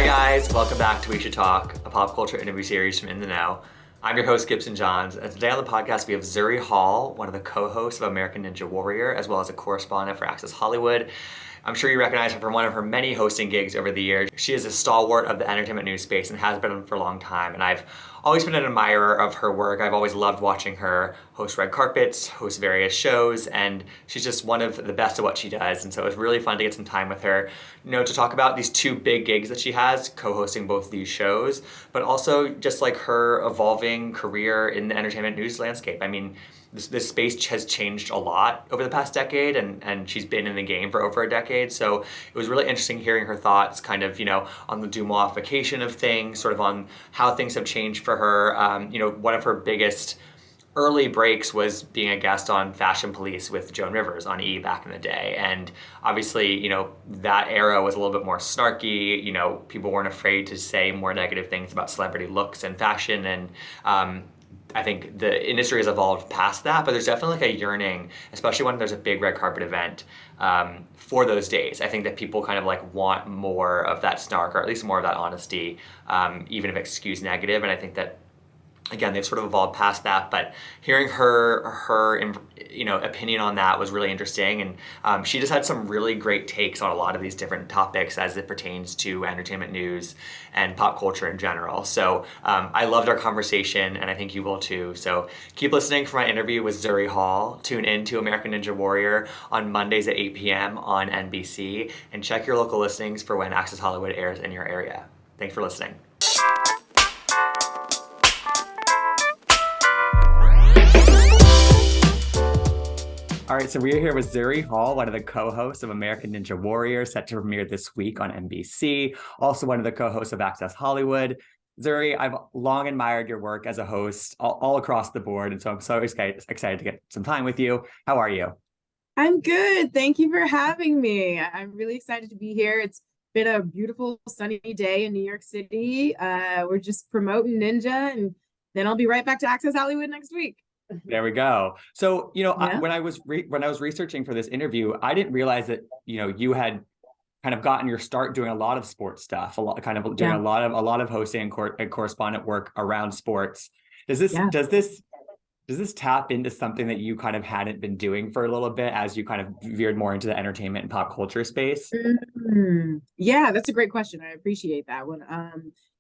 Hi guys, welcome back to We Should Talk, a pop culture interview series from In the Know. I'm your host, Gibson Johns, and today on the podcast we have Zuri Hall, one of the co-hosts of American Ninja Warrior, as well as a correspondent for Access Hollywood. I'm sure you recognize her from one of her many hosting gigs over the years. She is a stalwart of the entertainment news space and has been for a long time, and I've always been an admirer of her work. I've always loved watching her host red carpets, host various shows, and she's just one of the best at what she does. And so it was really fun to get some time with her, to talk about these two big gigs that she has, co-hosting both these shows, but also just like her evolving career in the entertainment news landscape. I mean, this space has changed a lot over the past decade, and she's been in the game for over a decade. So it was really interesting hearing her thoughts kind of, on the demodification of things, sort of on how things have changed for her. One of her biggest early breaks was being a guest on Fashion Police with Joan Rivers on E! Back in the day. And obviously, that era was a little bit more snarky. People weren't afraid to say more negative things about celebrity looks and fashion. And I think the industry has evolved past that, but there's definitely like a yearning, especially when there's a big red carpet event, for those days. I think that people kind of like want more of that snark, or at least more of that honesty, even if it's skewed negative. And I think that, again, they've sort of evolved past that, but hearing her opinion on that was really interesting. And she just had some really great takes on a lot of these different topics as it pertains to entertainment news and pop culture in general. So I loved our conversation, and I think you will too. So keep listening for my interview with Zuri Hall. Tune in to American Ninja Warrior on Mondays at 8 p.m. on NBC, and check your local listings for when Access Hollywood airs in your area. Thanks for listening. All right, so we are here with Zuri Hall, one of the co-hosts of American Ninja Warrior, set to premiere this week on NBC. Also one of the co-hosts of Access Hollywood. Zuri, I've long admired your work as a host all across the board, and so I'm so excited to get some time with you. How are you? I'm good. Thank you for having me. I'm really excited to be here. It's been a beautiful sunny day in New York City. We're just promoting Ninja, and then I'll be right back to Access Hollywood next week. There we go. So, Yeah. when I was researching for this interview, I didn't realize that, you had kind of gotten your start doing a lot of sports stuff, doing Yeah. a lot of hosting and correspondent work around sports. Does this Yeah. does this does this tap into something that you kind of hadn't been doing for a little bit as you kind of veered more into the entertainment and pop culture space? Yeah, that's a great question. I appreciate that one.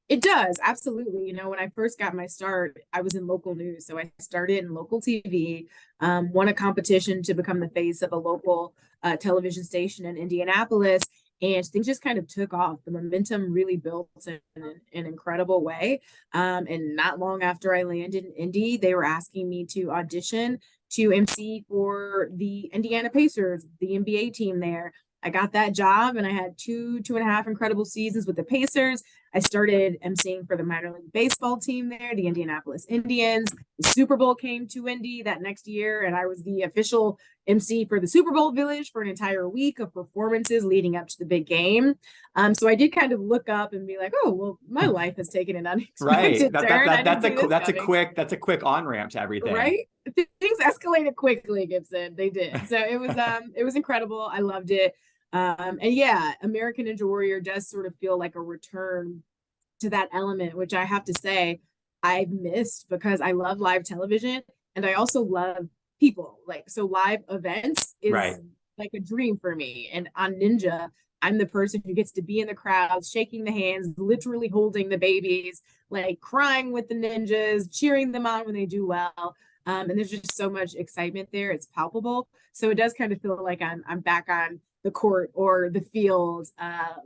It does, absolutely. When I first got my start, I was in local news. So I started in local TV, won a competition to become the face of a local television station in Indianapolis, and things just kind of took off. The momentum really built in an incredible way. And not long after I landed in Indy, they were asking me to audition to MC for the Indiana Pacers, the NBA team there. I got that job, and I had two and a half incredible seasons with the Pacers. I started emceeing for the minor league baseball team there, the Indianapolis Indians. The Super Bowl came to Indy that next year, and I was the official MC for the Super Bowl Village for an entire week of performances leading up to the big game. So I did kind of look up and be like, oh, well, my life has taken an Right. unexpected turn. I didn't see this coming. That's a quick on ramp to everything. Right? Things escalated quickly, Gibson. They did. So it was incredible. I loved it. And yeah, American Ninja Warrior does sort of feel like a return to that element, which I have to say I've missed because I love live television and I also love people. Like, so live events Right. is like a dream for me. And on Ninja, I'm the person who gets to be in the crowds, shaking the hands, literally holding the babies, like crying with the ninjas, cheering them on when they do well. And there's just so much excitement there. It's palpable. So it does kind of feel like I'm back on the court or the field,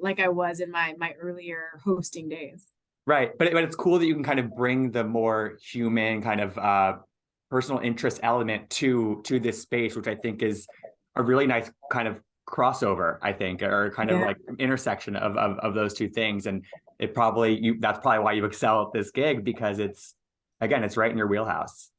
like I was in my earlier hosting days. Right. But it's cool that you can kind of bring the more human kind of personal interest element to this space, which I think is a really nice kind of crossover, I think, or kind of like intersection of those two things. And that's probably why you excel at this gig, because it's right in your wheelhouse.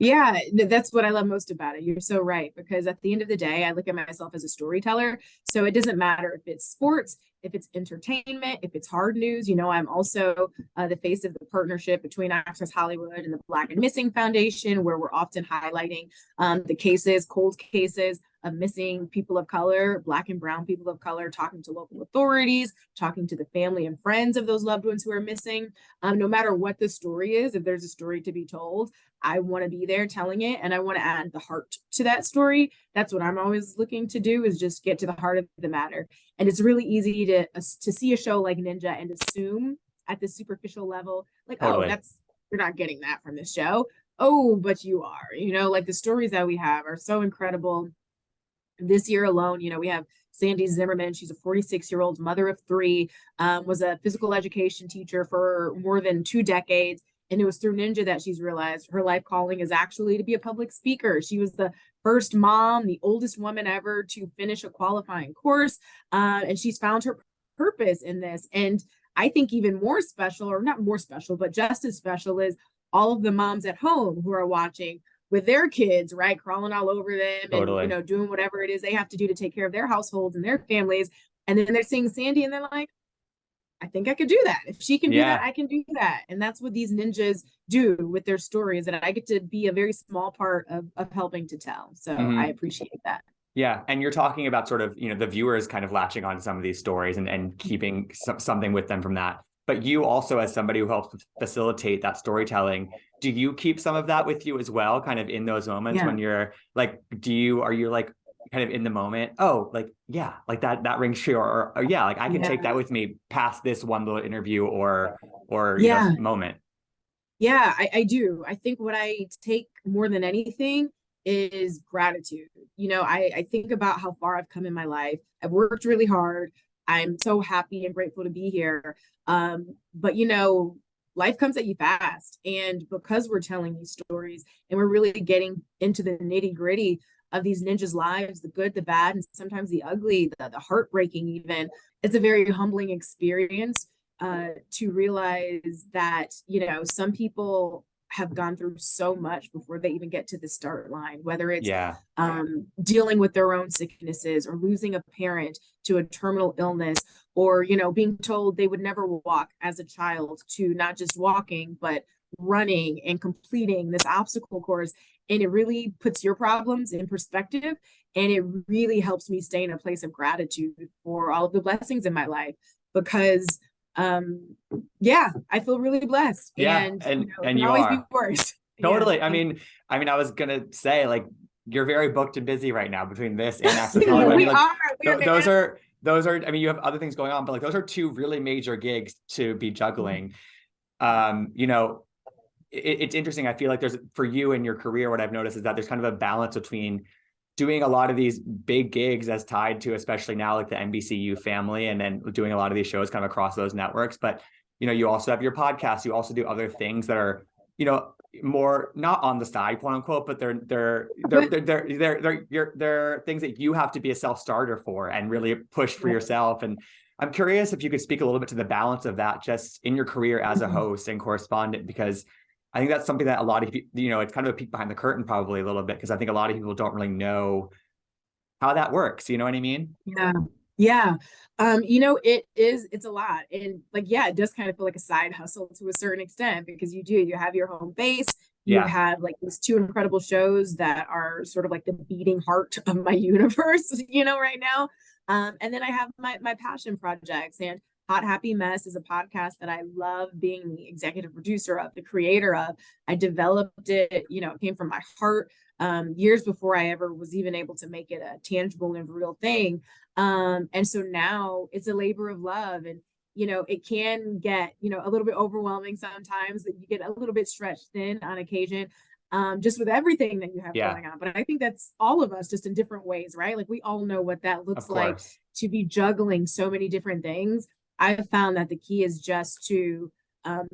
Yeah, that's what I love most about it. You're so right, because at the end of the day, I look at myself as a storyteller. So it doesn't matter if it's sports, if it's entertainment, if it's hard news. I'm also the face of the partnership between Access Hollywood and the Black and Missing Foundation, where we're often highlighting the cases, cold cases of missing people of color, Black and brown people of color, talking to local authorities, talking to the family and friends of those loved ones who are missing. No matter what the story is, if there's a story to be told, I want to be there telling it, and I want to add the heart to that story. That's what I'm always looking to do, is just get to the heart of the matter. And it's really easy to see a show like Ninja and assume at the superficial level, like, Totally. oh, you're not getting that from this show. Oh, but you are. Like the stories that we have are so incredible. This year alone, we have Sandy Zimmerman. She's a 46-year-old mother of three, was a physical education teacher for more than 2 decades. And it was through Ninja that she's realized her life calling is actually to be a public speaker. She was the first mom, the oldest woman ever to finish a qualifying course. And she's found her purpose in this. And I think even more special, or not more special, but just as special, is all of the moms at home who are watching with their kids, right, crawling all over them Totally. and, doing whatever it is they have to do to take care of their households and their families. And then they're seeing Sandy and they're like, I think I could do that. If she can do that, I can do that. And that's what these ninjas do with their stories. And I get to be a very small part of helping to tell. So I appreciate that. Yeah. And you're talking about sort of, the viewers kind of latching onto some of these stories and keeping something with them from that. But you also, as somebody who helps facilitate that storytelling, do you keep some of that with you as well, kind of in those moments when you're like, are you like kind of in the moment? Oh, like, yeah, like that rings true. Or yeah, like I can take that with me past this one little interview or moment. Yeah, I do. I think what I take more than anything is gratitude. I think about how far I've come in my life. I've worked really hard. I'm so happy and grateful to be here. But life comes at you fast. And because we're telling these stories and we're really getting into the nitty-gritty of these ninjas' lives, the good, the bad, and sometimes the ugly, the heartbreaking even, it's a very humbling experience to realize that, some people have gone through so much before they even get to the start line, whether it's dealing with their own sicknesses or losing a parent to a terminal illness, or, being told they would never walk as a child, to not just walking, but running and completing this obstacle course. And it really puts your problems in perspective. And it really helps me stay in a place of gratitude for all of the blessings in my life, because I feel really blessed. And it can you always are. be worse. Totally. I mean, I was gonna say, like, you're very booked and busy right now between this and Access Hollywood. Those are, I mean, you have other things going on, but like those are 2 really major gigs to be juggling. It's interesting. I feel like there's, for you in your career, what I've noticed is that there's kind of a balance between doing a lot of these big gigs as tied to, especially now, like the NBCU family, and then doing a lot of these shows kind of across those networks. But, you also have your podcast. You also do other things that are, more not on the side, quote unquote, but they're things that you have to be a self-starter for and really push for yourself. And I'm curious if you could speak a little bit to the balance of that just in your career as a host and correspondent, because I think that's something that a lot of people, it's kind of a peek behind the curtain probably a little bit, because I think a lot of people don't really know how that works. You know what I mean? Yeah. Yeah. It's a lot. And it does kind of feel like a side hustle to a certain extent, because you have your home base. You have like these 2 incredible shows that are sort of like the beating heart of my universe, right now. And then I have my passion projects, and Hot Happy Mess is a podcast that I love being the executive producer of, the creator of. I developed it, it came from my heart years before I ever was even able to make it a tangible and real thing. And so now it's a labor of love, and it can get a little bit overwhelming sometimes, that you get a little bit stretched thin on occasion, just with everything that you have going on. But I think that's all of us, just in different ways, right? Like, we all know what that looks like, to be juggling so many different things. I've found that the key is just to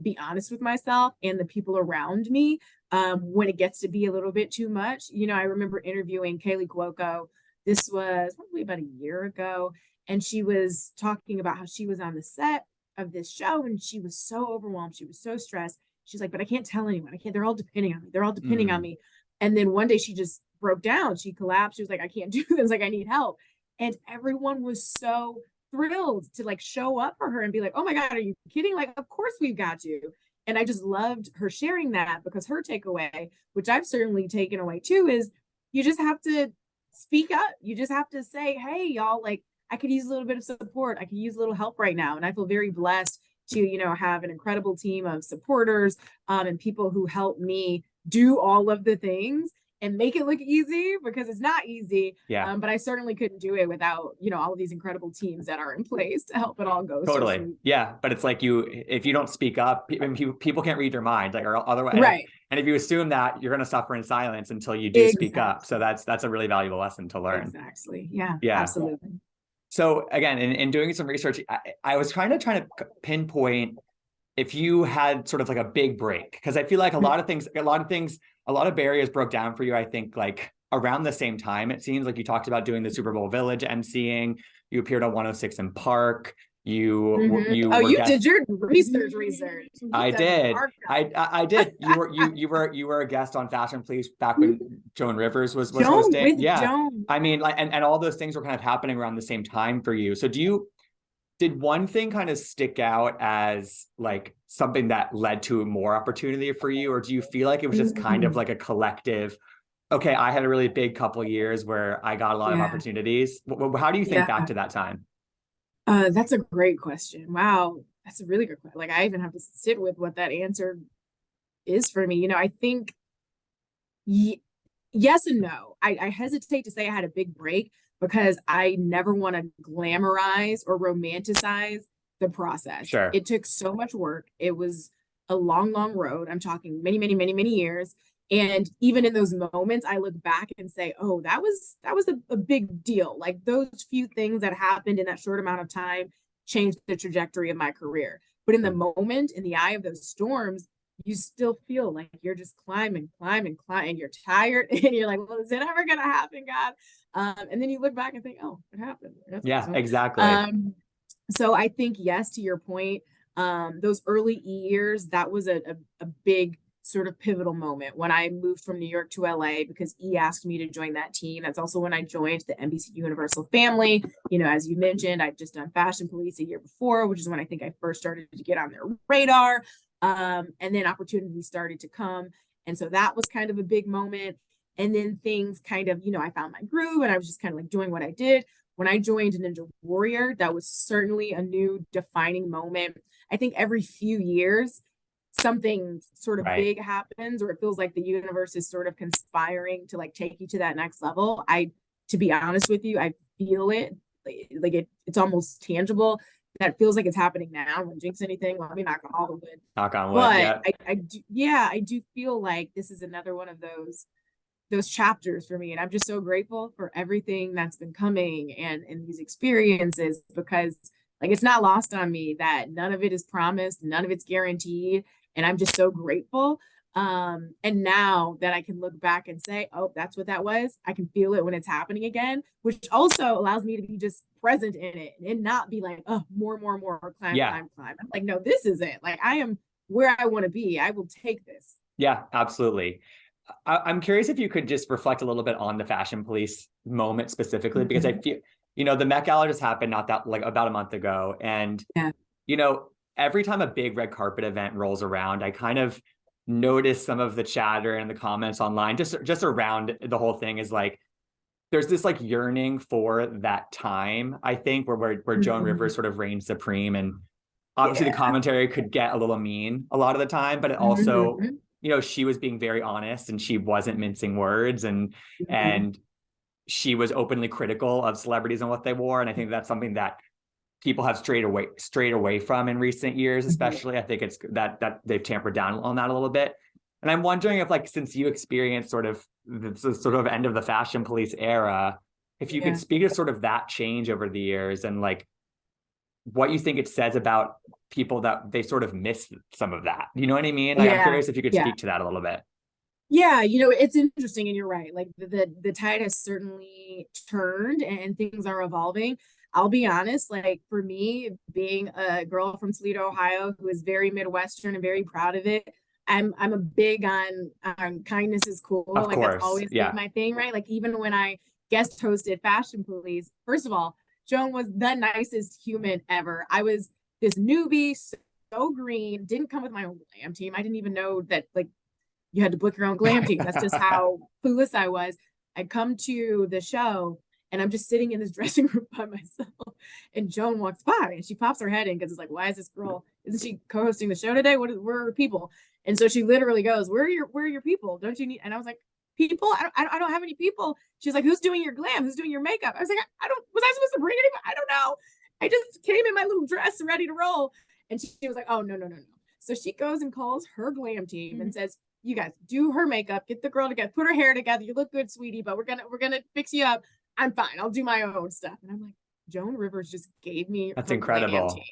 be honest with myself and the people around me when it gets to be a little bit too much. I remember interviewing Kaylee Cuoco. This was probably about a year ago, and she was talking about how she was on the set of this show and she was so overwhelmed. She was so stressed. She's like, but I can't tell anyone. They're all depending on me. They're all depending on me. And then one day she just broke down. She collapsed. She was like, I can't do this. Like, I need help. And everyone was so thrilled to like show up for her and be like, oh my God, are you kidding? Like, of course we've got you. And I just loved her sharing that, because her takeaway, which I've certainly taken away too, is you just have to speak up. You just have to say, hey, y'all, like, I could use a little bit of support. I could use a little help right now. And I feel very blessed to, you know, have an incredible team of supporters, and people who help me do all of the things and make it look easy, because it's not easy. Yeah. But I certainly couldn't do it without, you know, all of these incredible teams that are in place to help it all go so Totally. smooth. Yeah. But it's like if you don't speak up, people can't read your mind, like, or otherwise. Right. And if you assume that, you're going to suffer in silence until you do speak up. Exactly. So that's a really valuable lesson to learn. Exactly. Yeah, Yeah. absolutely. So again, in doing some research, I was trying to pinpoint if you had sort of like a big break, because I feel like a lot of barriers broke down for you, I think, like around the same time. It seems like you talked about doing the Super Bowl Village emceeing. You appeared on 106 in Park. You you did your research. I did. I did. You were a guest on Fashion Police back when Joan Rivers was hosting. Yeah. Joan. I mean, like, and all those things were kind of happening around the same time for you. So did one thing kind of stick out as like something that led to more opportunity for you? Or do you feel like it was just kind of like a collective, okay, I had a really big couple of years where I got a lot of opportunities. How do you think back to that time? That's a great question. Wow. That's a really good question. Like, I even have to sit with what that answer is for me. You know, I think yes and no. I hesitate to say I had a big break, because I never want to glamorize or romanticize the process. Sure. It took so much work. It was a long, long road. I'm talking many, many, many, many years. And even in those moments, I look back and say, oh, that was a big deal. Like, those few things that happened in that short amount of time changed the trajectory of my career. But in the moment, in the eye of those storms, you still feel like you're just climbing, and you're tired, and you're like, well, is it ever gonna happen, God? And then you look back and think, oh, it happened. That's yeah, awesome. exactly. So I think, yes, to your point, those early years, that was a big sort of pivotal moment when I moved from New York to LA, because E asked me to join that team. That's also when I joined the NBC Universal family. You know, as you mentioned, I'd just done Fashion Police a year before, which is when I think I first started to get on their radar. And then opportunities started to come. And so that was kind of a big moment. And then things kind of, you know, I found my groove, and I was just kind of like doing what I did. When I joined Ninja Warrior, that was certainly a new defining moment. I think every few years, something sort of big happens, or it feels like the universe is sort of conspiring to like take you to that next level. To be honest with you, I feel it, like it's almost tangible. That feels like it's happening now. I won't jinx anything. Let me knock on all the wood. Knock on wood. But I do feel like this is another one of those chapters for me, and I'm just so grateful for everything that's been coming and these experiences, because like, it's not lost on me that none of it is promised, none of it's guaranteed, and I'm just so grateful. And now that I can look back and say, oh, that's what that was, I can feel it when it's happening again, which also allows me to be just present in it and not be like, oh, more, climb. I'm like, no, this is it. Like, I am where I want to be. I will take this. Yeah, absolutely. I'm curious if you could just reflect a little bit on the Fashion Police moment specifically, because I feel, you know, the Met Gala just happened about a month ago. And, you know, every time a big red carpet event rolls around, I kind of notice some of the chatter and the comments online just around the whole thing is like, there's this like yearning for that time, I think, where Joan Rivers sort of reigns supreme. And obviously the commentary could get a little mean a lot of the time, but it also, you know, she was being very honest and she wasn't mincing words, and she was openly critical of celebrities and what they wore. And I think that's something that people have strayed away from in recent years, especially. I think it's that they've tampered down on that a little bit. And I'm wondering if, like, since you experienced sort of the sort of end of the Fashion Police era, if you could speak to sort of that change over the years and like what you think it says about people that they sort of miss some of that. You know what I mean? Like, I'm curious if you could speak to that a little bit. Yeah, you know, it's interesting, and you're right. Like, the tide has certainly turned and things are evolving. I'll be honest, like, for me, being a girl from Toledo, Ohio, who is very Midwestern and very proud of it, I'm a big on kindness is cool. Of like, course. That's always been my thing, right? Like, even when I guest hosted Fashion Police, first of all, Joan was the nicest human ever. I was this newbie, so green, didn't come with my own glam team. I didn't even know that like you had to book your own glam team. That's just how clueless I was. I come to the show and I'm just sitting in this dressing room by myself. And Joan walks by and she pops her head in because it's like, why is this girl? Isn't she co-hosting the show today? Where are her people? And so she literally goes, where are your people? Don't you need? And I was like, people? I don't have any people. She's like, who's doing your glam? Who's doing your makeup? I was like, was I supposed to bring anybody? I don't know. I just came in my little dress ready to roll. And she was like, oh, no. So she goes and calls her glam team and says, you guys do her makeup, get the girl together, put her hair together. You look good, sweetie, but we're gonna fix you up. I'm fine. I'll do my own stuff. And I'm like, Joan Rivers just gave me That's her incredible. glam team.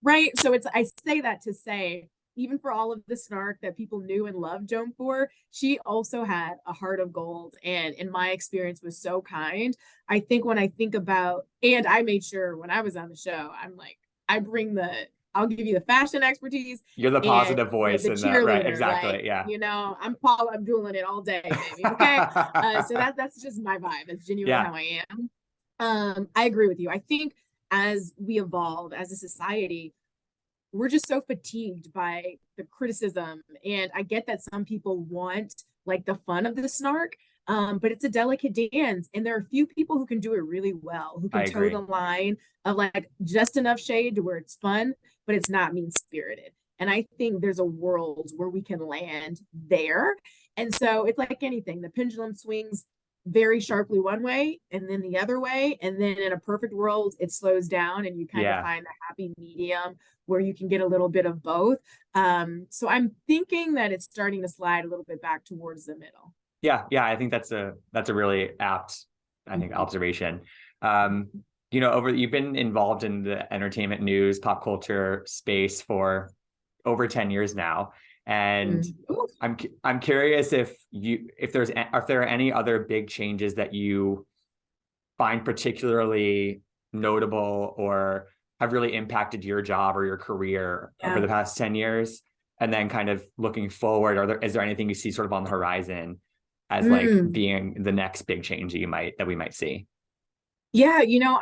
Right. So I say that to say, even for all of the snark that people knew and loved Joan for, she also had a heart of gold. And in my experience was so kind. I think when I think about, and I made sure when I was on the show, I'm like, I'll give you the fashion expertise. You're the positive voice the in that, right? cheerleader, Exactly. like, Yeah. you know, I'm Paula Abdullah it all day, baby. Okay. So that's just my vibe. That's genuinely how I am. I agree with you. I think as we evolve as a society, we're just so fatigued by the criticism. And I get that some people want like the fun of the snark, but it's a delicate dance. And there are a few people who can do it really well, who can toe the line of like just enough shade to where it's fun, but it's not mean spirited. And I think there's a world where we can land there. And so it's like anything, the pendulum swings very sharply one way and then the other way. And then in a perfect world, it slows down and you kind of find the happy medium where you can get a little bit of both. So I'm thinking that it's starting to slide a little bit back towards the middle. Yeah. I think that's a really apt, I think, observation. You know, you've been involved in the entertainment news, pop culture space for over 10 years now. And I'm curious if there are any other big changes that you find particularly notable or have really impacted your job or your career over the past 10 years. And then kind of looking forward, is there anything you see sort of on the horizon as like being the next big change that we might see? Yeah, you know,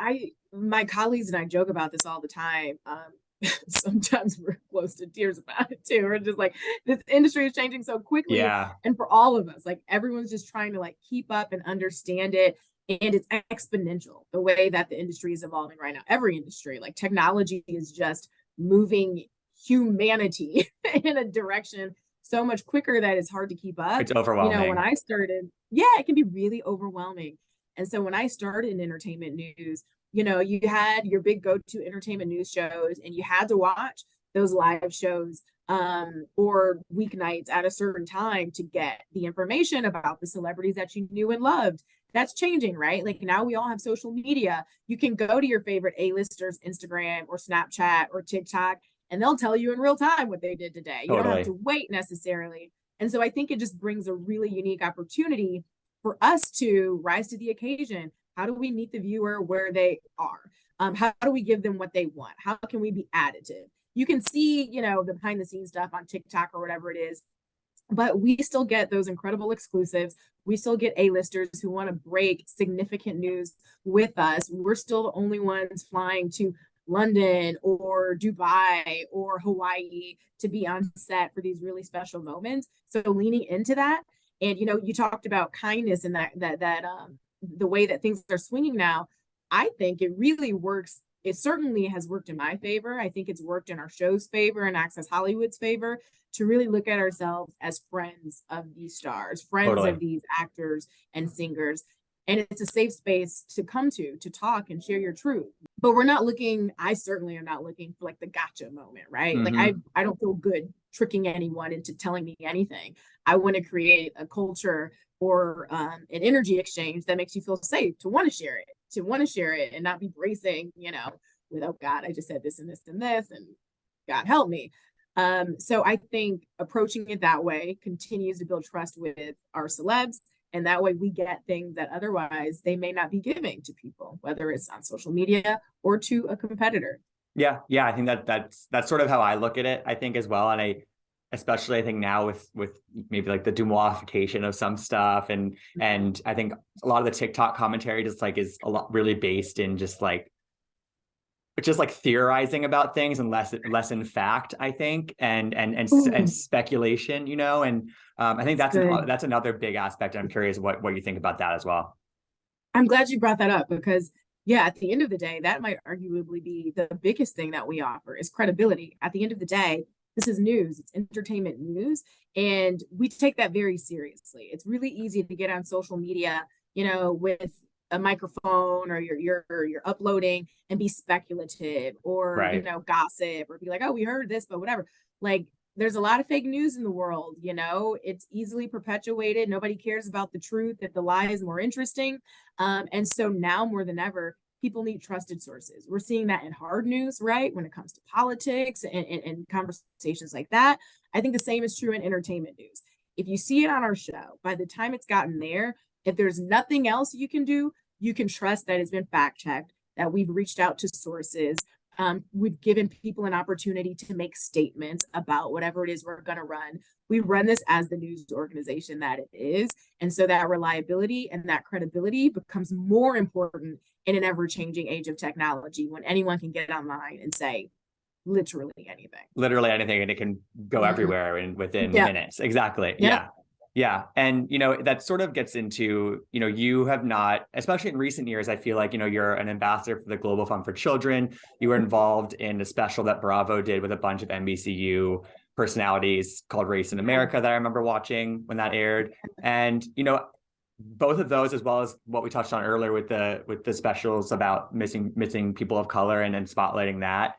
my colleagues and I joke about this all the time. Sometimes we're close to tears about it too. We're just like, this industry is changing so quickly. And for all of us, like everyone's just trying to like keep up and understand it. And it's exponential the way that the industry is evolving right now. Every industry, like technology is just moving humanity in a direction so much quicker that it's hard to keep up. It's overwhelming. You know, when I started, it can be really overwhelming. And so when I started in entertainment news, you know, you had your big go-to entertainment news shows and you had to watch those live shows or weeknights at a certain time to get the information about the celebrities that you knew and loved. That's changing, right? Like now we all have social media. You can go to your favorite A-listers Instagram or Snapchat or TikTok, and they'll tell you in real time what they did today. You don't have to wait necessarily. And so I think it just brings a really unique opportunity for us to rise to the occasion. How do we meet the viewer where they are? How do we give them what they want? How can we be additive? You can see, you know, the behind the scenes stuff on TikTok or whatever it is, but we still get those incredible exclusives. We still get A-listers who want to break significant news with us. We're still the only ones flying to London or Dubai or Hawaii to be on set for these really special moments. So leaning into that. And, you know, you talked about kindness and that the way that things are swinging now. I think it really works. It certainly has worked in my favor. I think it's worked in our show's favor and Access Hollywood's favor to really look at ourselves as friends of these stars, friends of these actors and singers. And it's a safe space to come to talk and share your truth. But we're not looking, I certainly am not looking for like the gotcha moment, right? Like I don't feel good tricking anyone into telling me anything. I want to create a culture or an energy exchange that makes you feel safe to want to share it and not be bracing, you know, with, oh God, I just said this and this and this and God help me. So I think approaching it that way continues to build trust with our celebs. And that way we get things that otherwise they may not be giving to people, whether it's on social media or to a competitor. Yeah. I think that's sort of how I look at it, I think as well. And especially I think now with maybe like the demoification of some stuff and I think a lot of the TikTok commentary just like is a lot really based in just like just like theorizing about things and less in fact, I think, and Ooh, speculation, and I think that's good. that's another big aspect. I'm curious what you think about that as well. I'm glad you brought that up because, yeah, at the end of the day, that might arguably be the biggest thing that we offer is credibility. At the end of the day, this is news, it's entertainment news, and we take that very seriously. It's really easy to get on social media, with a microphone or you're uploading and be speculative or, Right. gossip or be like, oh, we heard this, but whatever. Like there's a lot of fake news in the world, it's easily perpetuated. Nobody cares about the truth, if the lie is more interesting. And so now more than ever, people need trusted sources. We're seeing that in hard news, right? When it comes to politics and conversations like that. I think the same is true in entertainment news. If you see it on our show, by the time it's gotten there, if there's nothing else you can do, you can trust that it's been fact checked, that we've reached out to sources. We've given people an opportunity to make statements about whatever it is we're going to run. We run this as the news organization that it is. And so that reliability and that credibility becomes more important in an ever changing age of technology when anyone can get online and say literally anything. Literally anything, and it can go Mm-hmm. everywhere and within Yep. minutes. Exactly. Yep. Yeah. Yeah. And, that sort of gets into, you have not, especially in recent years, I feel like, you're an ambassador for the Global Fund for Children. You were involved in a special that Bravo did with a bunch of NBCU personalities called Race in America that I remember watching when that aired. And, both of those, as well as what we touched on earlier with the specials about missing people of color and then spotlighting that,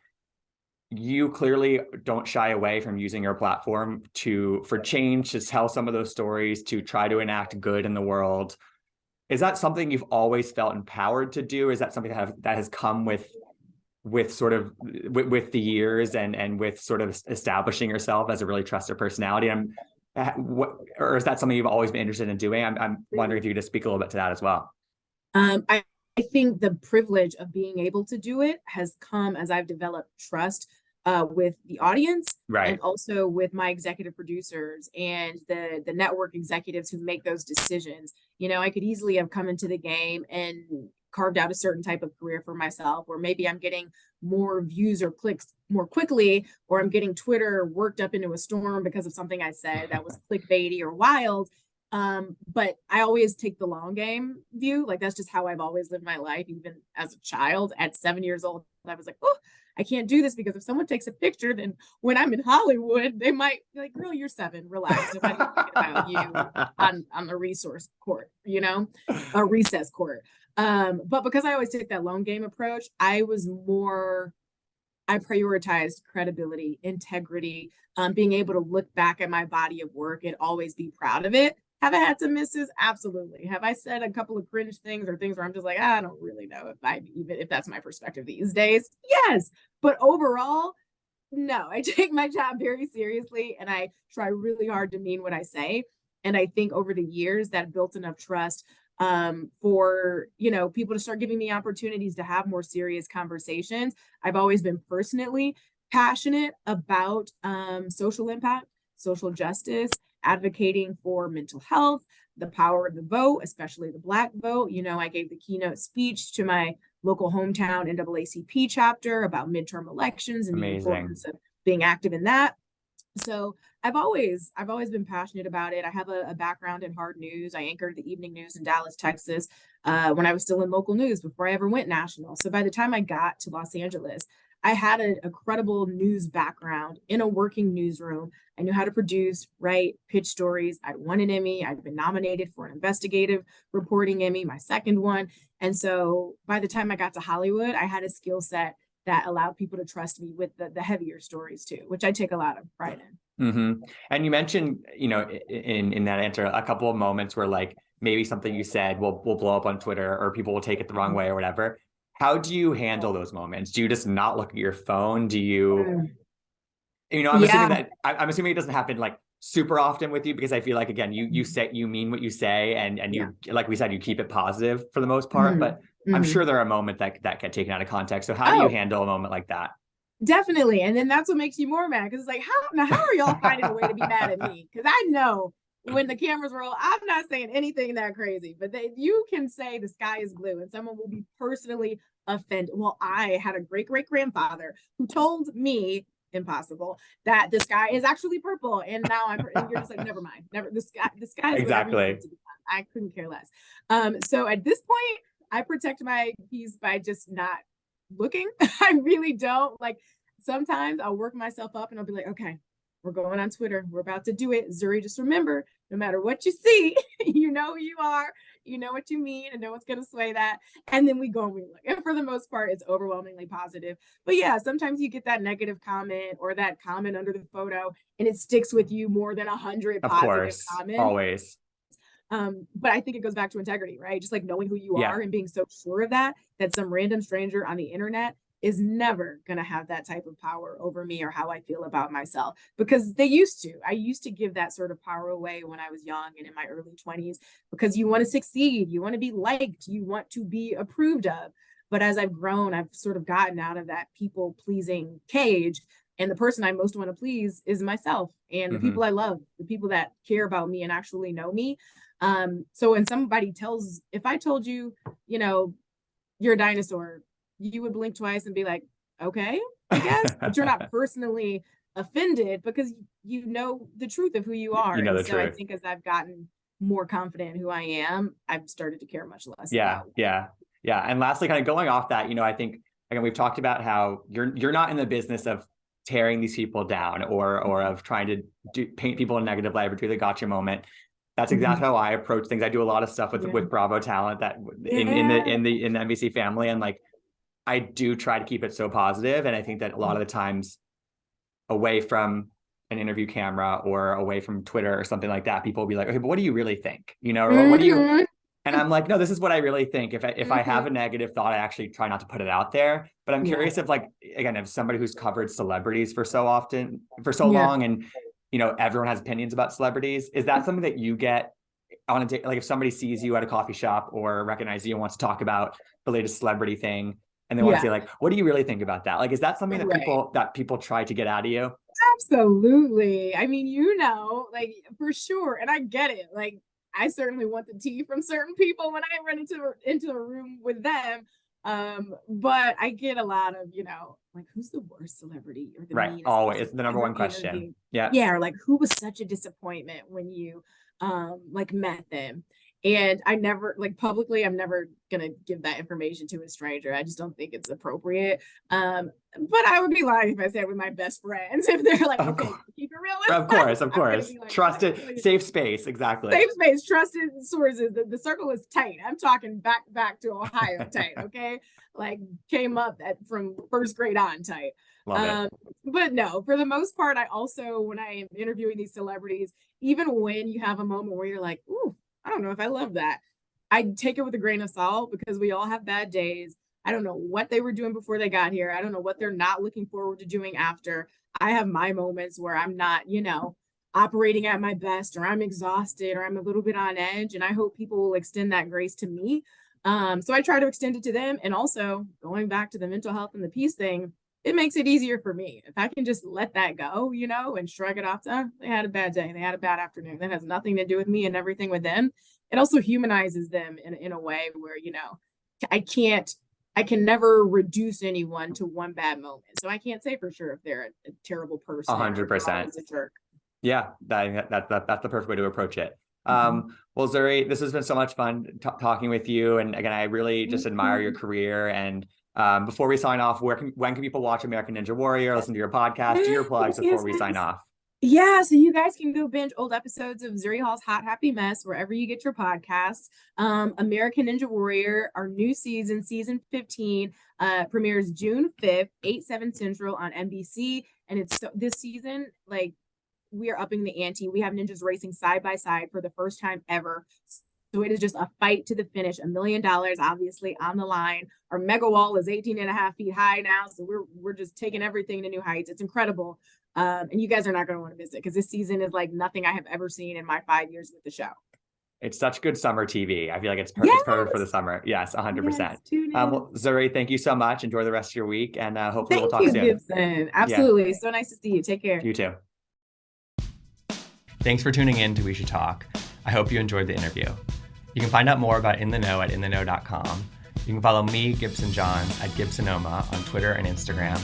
you clearly don't shy away from using your platform for change, to tell some of those stories, to try to enact good in the world. Is that something you've always felt empowered to do? Is that something that has come with sort of with the years and with sort of establishing yourself as a really trusted personality? Or is that something you've always been interested in doing? I'm wondering if you could just speak a little bit to that as well. I think the privilege of being able to do it has come as I've developed trust with the audience and Right. also with my executive producers and the network executives who make those decisions. I could easily have come into the game and carved out a certain type of career for myself, where maybe I'm getting more views or clicks more quickly, or I'm getting Twitter worked up into a storm because of something I said that was clickbaity or wild. But I always take the long game view. Like that's just how I've always lived my life, even as a child. At 7 years old, I was like, oh, I can't do this because if someone takes a picture, then when I'm in Hollywood, they might be like, girl, you're 7, relax. Nobody's thinking about you on the resource court, a recess court. But because I always take that long game approach, I prioritized credibility, integrity, being able to look back at my body of work and always be proud of it. Have I had some misses? Absolutely. Have I said a couple of cringe things or things where I'm just like, I don't really know if that's my perspective these days? Yes. But overall, no, I take my job very seriously and I try really hard to mean what I say. And I think over the years that built enough trust for people to start giving me opportunities to have more serious conversations. I've always been personally passionate about social impact, social justice, advocating for mental health, the power of the vote, especially the Black vote. I gave the keynote speech to my local hometown NAACP chapter about midterm elections and the Amazing. importance of being active in that. So I've always been passionate about it. I have a background in hard news. I anchored the evening news in Dallas, Texas, when I was still in local news before I ever went national. So by the time I got to Los Angeles, I had a credible news background in a working newsroom. I knew how to produce, write, pitch stories. I'd won an Emmy. I'd been nominated for an investigative reporting Emmy, my second one. And so by the time I got to Hollywood, I had a skill set that allowed people to trust me with the heavier stories too, which I take a lot of pride in. Mm-hmm. And you mentioned, in that answer, a couple of moments where like maybe something you said will blow up on Twitter or people will take it the wrong way or whatever. How do you handle those moments? Do you just not look at your phone? Do you, I'm Yeah. assuming I'm assuming it doesn't happen like super often with you, because I feel like, again, you mean what you say, and Yeah. you, like we said, you keep it positive for the most part, Mhm. but I'm Mhm. sure there are moments that get taken out of context. So how do you Oh, handle a moment like that? definitely. And then that's what makes you more mad because it's like, how are y'all finding a way to be mad at me? Because I know when the cameras roll, I'm not saying anything that crazy, but you can say the sky is blue and someone will be personally offended. Well, I had a great-great-grandfather who told me, impossible, that the sky is actually purple. And now and you're just like, never mind. Never, the sky is whatever you want it to be. I couldn't care less. So at this point, I protect my peace by just not looking. I really don't. Like, sometimes I'll work myself up and I'll be like, okay, we're going on Twitter. We're about to do it. Zuri, just remember, no matter what you see, you know who you are, you know what you mean, and no one's going to sway that. And then we go and we look. And for the most part, it's overwhelmingly positive. But yeah, sometimes you get that negative comment or that comment under the photo, and it sticks with you more than 100 positive comments. Always. But I think it goes back to integrity, right? Just like knowing who you are and being so sure of that some random stranger on the internet is never going to have that type of power over me or how I feel about myself, because I used to give that sort of power away when I was young and in my early 20s, because you want to succeed, you want to be liked, you want to be approved of. But as I've grown, I've sort of gotten out of that people pleasing cage. And the person I most want to please is myself and the people I love, the people that care about me and actually know me. So when somebody if I told you, you're a dinosaur, you would blink twice and be like, okay, I guess, but you're not personally offended because you know the truth of who you are. You know the so truth. I think as I've gotten more confident in who I am, I've started to care much less. Yeah. And lastly, kind of going off that, I think, again, we've talked about how you're not in the business of tearing these people down or of trying to paint people in a negative light or do the gotcha moment. That's exactly how I approach things. I do a lot of stuff with Bravo talent that in the NBC family, and like I do try to keep it so positive. And I think that a lot of the times away from an interview camera or away from Twitter or something like that, people will be like, okay, but what do you really think? Or what do you? And I'm like, no, this is what I really think. If I have a negative thought, I actually try not to put it out there. But I'm curious if, like, again, if somebody who's covered celebrities for so long, and everyone has opinions about celebrities, is that something that you get on a day? Like if somebody sees you at a coffee shop or recognizes you and wants to talk about the latest celebrity thing, and they want to say like, what do you really think about that? Like, is that something that people try to get out of you? Absolutely. I mean, like for sure. And I get it. Like, I certainly want the tea from certain people when I run into a room with them. But I get a lot of, like, who's the worst celebrity or the meanest? Always. It's the number one question. Yeah. Or like, who was such a disappointment when you like met them? And I never, like, publicly, I'm never gonna give that information to a stranger. I just don't think it's appropriate. But I would be lying if I said with my best friends, if they're like, okay, keep it real. Of course. Like, trusted, safe space. Exactly. Safe space, trusted sources. The circle is tight. I'm talking back to Ohio tight. Okay. Like, came up from first grade on tight. Love it. But no, for the most part, I also, when I am interviewing these celebrities, even when you have a moment where you're like, ooh, I don't know if I love that, I take it with a grain of salt, because we all have bad days. I don't know what they were doing before they got here. I don't know what they're not looking forward to doing after. I have my moments where I'm not, operating at my best, or I'm exhausted, or I'm a little bit on edge. And I hope people will extend that grace to me. So I try to extend it to them. And also, going back to the mental health and the peace thing, it makes it easier for me if I can just let that go, and shrug it off to, they had a bad day, they had a bad afternoon. That has nothing to do with me and everything with them. It also humanizes them in a way where, I can never reduce anyone to one bad moment. So I can't say for sure if they're a terrible person. 100%. A jerk. Yeah, that's the perfect way to approach it. Well, Zuri, this has been so much fun talking with you. And again, I really just admire your career. And before we sign off, when can people watch American Ninja Warrior, listen to your podcast, do your plugs before we sign off? Yeah, so you guys can go binge old episodes of Zuri Hall's Hot Happy Mess wherever you get your podcasts. American Ninja Warrior, our new season 15, premieres June 5th, 8/7 Central on NBC. And it's this season, like, we are upping the ante. We have ninjas racing side by side for the first time ever. So it is just a fight to the finish. $1 million, obviously, on the line. Our mega wall is 18.5 feet high now. So we're just taking everything to new heights. It's incredible. And you guys are not going to want to miss it, because this season is like nothing I have ever seen in my 5 years with the show. It's such good summer TV. I feel like it's perfect for the summer. Yes, 100%. Yes, well, Zuri, thank you so much. Enjoy the rest of your week, and hopefully we'll talk soon. Gibson. Absolutely. Yeah. So nice to see you. Take care. You too. Thanks for tuning in to We Should Talk. I hope you enjoyed the interview. You can find out more about In the Know at intheknow.com. You can follow me, Gibson Johns, at Gibsonoma on Twitter and Instagram.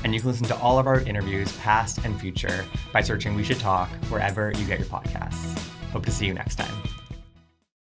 And you can listen to all of our interviews, past and future, by searching We Should Talk wherever you get your podcasts. Hope to see you next time.